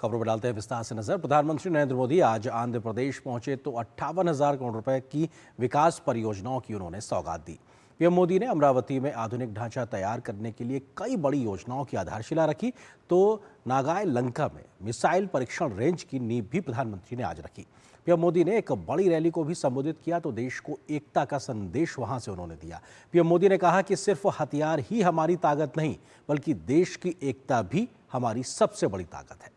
खबरों में डालते हैं विस्तार से नजर। प्रधानमंत्री नरेंद्र मोदी आज आंध्र प्रदेश पहुंचे तो 58,000 करोड़ रुपए की विकास परियोजनाओं की उन्होंने सौगात दी। पीएम मोदी ने अमरावती में आधुनिक ढांचा तैयार करने के लिए कई बड़ी योजनाओं की आधारशिला रखी तो नागाय लंका में मिसाइल परीक्षण रेंज की नींव भी प्रधानमंत्री ने आज रखी। पीएम मोदी ने एक बड़ी रैली को भी संबोधित किया तो देश को एकता का संदेश वहां से उन्होंने दिया। पीएम मोदी ने कहा कि सिर्फ हथियार ही हमारी ताकत नहीं बल्कि देश की एकता भी हमारी सबसे बड़ी ताकत है।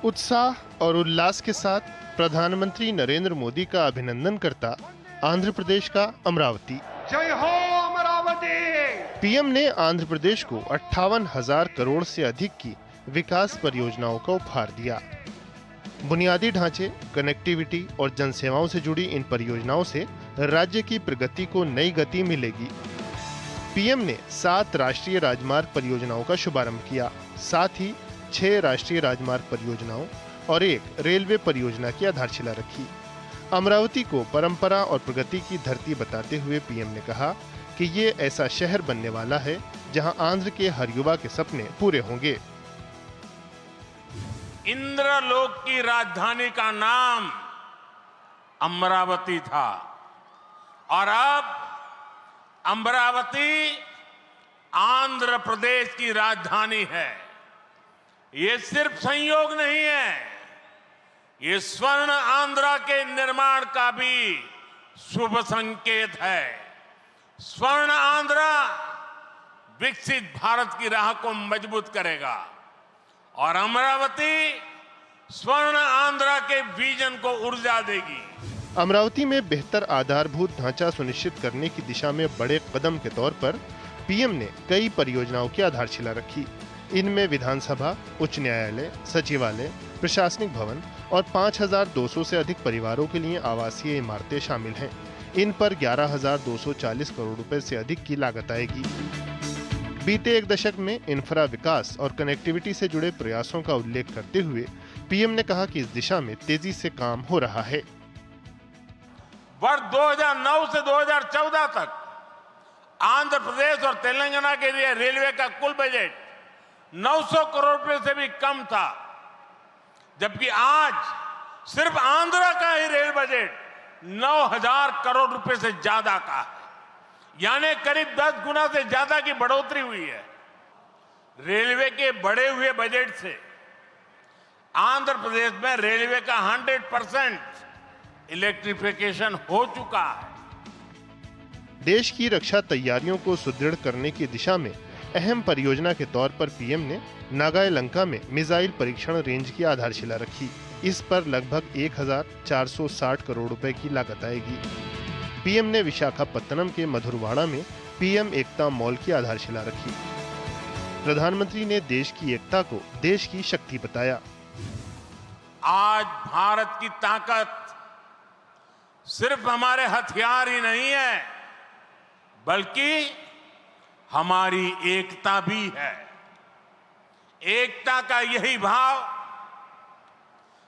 उत्साह और उल्लास के साथ प्रधानमंत्री नरेंद्र मोदी का अभिनंदन करता आंध्र प्रदेश का अमरावती। जय हो अमरावती। पीएम ने आंध्र प्रदेश को 58,000 करोड़ से अधिक की विकास परियोजनाओं का उपहार दिया। बुनियादी ढांचे, कनेक्टिविटी और जनसेवाओं से जुड़ी इन परियोजनाओं से राज्य की प्रगति को नई गति मिलेगी। पीएम ने 7 राष्ट्रीय राजमार्ग परियोजनाओं का शुभारंभ किया, साथ ही 6 राष्ट्रीय राजमार्ग परियोजनाओं और 1 रेलवे परियोजना की आधारशिला रखी। अमरावती को परंपरा और प्रगति की धरती बताते हुए पीएम ने कहा कि ये ऐसा शहर बनने वाला है जहां आंध्र के हर युवा के सपने पूरे होंगे। इंद्रलोक की राजधानी का नाम अमरावती था और अब अमरावती आंध्र प्रदेश की राजधानी है। ये सिर्फ संयोग नहीं है, ये स्वर्ण आंध्रा के निर्माण का भी शुभ संकेत है। स्वर्ण आंध्रा विकसित भारत की राह को मजबूत करेगा और अमरावती स्वर्ण आंध्रा के विजन को ऊर्जा देगी। अमरावती में बेहतर आधारभूत ढांचा सुनिश्चित करने की दिशा में बड़े कदम के तौर पर पीएम ने कई परियोजनाओं की आधारशिला रखी। इनमें विधानसभा, उच्च न्यायालय, सचिवालय, प्रशासनिक भवन और 5,200 से अधिक परिवारों के लिए आवासीय इमारतें शामिल हैं। इन पर 11,240 करोड़ रुपए से अधिक की लागत आएगी। बीते एक दशक में इंफ्रा विकास और कनेक्टिविटी से जुड़े प्रयासों का उल्लेख करते हुए पीएम ने कहा कि इस दिशा में तेजी से काम हो रहा है। वर्ष 2009 से 2014 तक आंध्र प्रदेश और तेलंगाना के लिए रेलवे का कुल बजट 900 करोड़ रुपए से भी कम था, जबकि आज सिर्फ आंध्र का ही रेल बजट 9,000 करोड़ रुपए से ज्यादा का है, यानी करीब 10 गुना से ज्यादा की बढ़ोतरी हुई है। रेलवे के बढ़े हुए बजट से आंध्र प्रदेश में रेलवे का 100% इलेक्ट्रिफिकेशन हो चुका है। देश की रक्षा तैयारियों को सुदृढ़ करने की दिशा में अहम परियोजना के तौर पर पीएम ने नागाय लंका में मिसाइल परीक्षण रेंज की आधारशिला रखी। इस पर लगभग 1,460 करोड़ रुपए की लागत आएगी। पीएम ने विशाखापत्तनम के मधुरवाड़ा में पीएम एकता मॉल की आधारशिला रखी। प्रधानमंत्री ने देश की एकता को देश की शक्ति बताया। आज भारत की ताकत सिर्फ हमारे हथियार ही नहीं है, बल्कि हमारी एकता भी है। एकता का यही भाव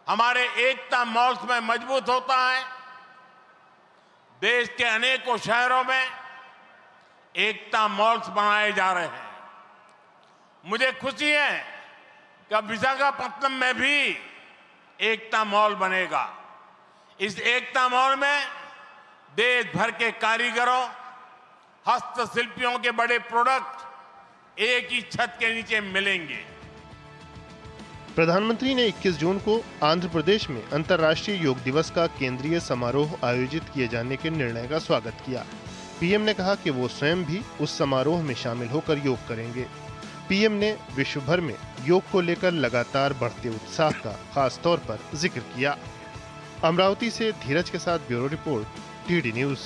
हमारे एकता मॉल्स में मजबूत होता है। देश के अनेकों शहरों में एकता मॉल्स बनाए जा रहे हैं। मुझे खुशी है कि अब विशाखापत्तनम में भी एकता मॉल बनेगा। इस एकता मॉल में देश भर के कारीगरों, हस्तशिल्पियों के बड़े प्रोडक्ट एक ही छत के नीचे मिलेंगे। प्रधानमंत्री ने 21 जून को आंध्र प्रदेश में अंतर्राष्ट्रीय योग दिवस का केंद्रीय समारोह आयोजित किए जाने के निर्णय का स्वागत किया। पीएम ने कहा कि वो स्वयं भी उस समारोह में शामिल होकर योग करेंगे। पीएम ने विश्व भर में योग को लेकर लगातार बढ़ते उत्साह का खास तौर पर जिक्र किया। अमरावती से धीरज के साथ ब्यूरो रिपोर्ट, टीडी न्यूज़।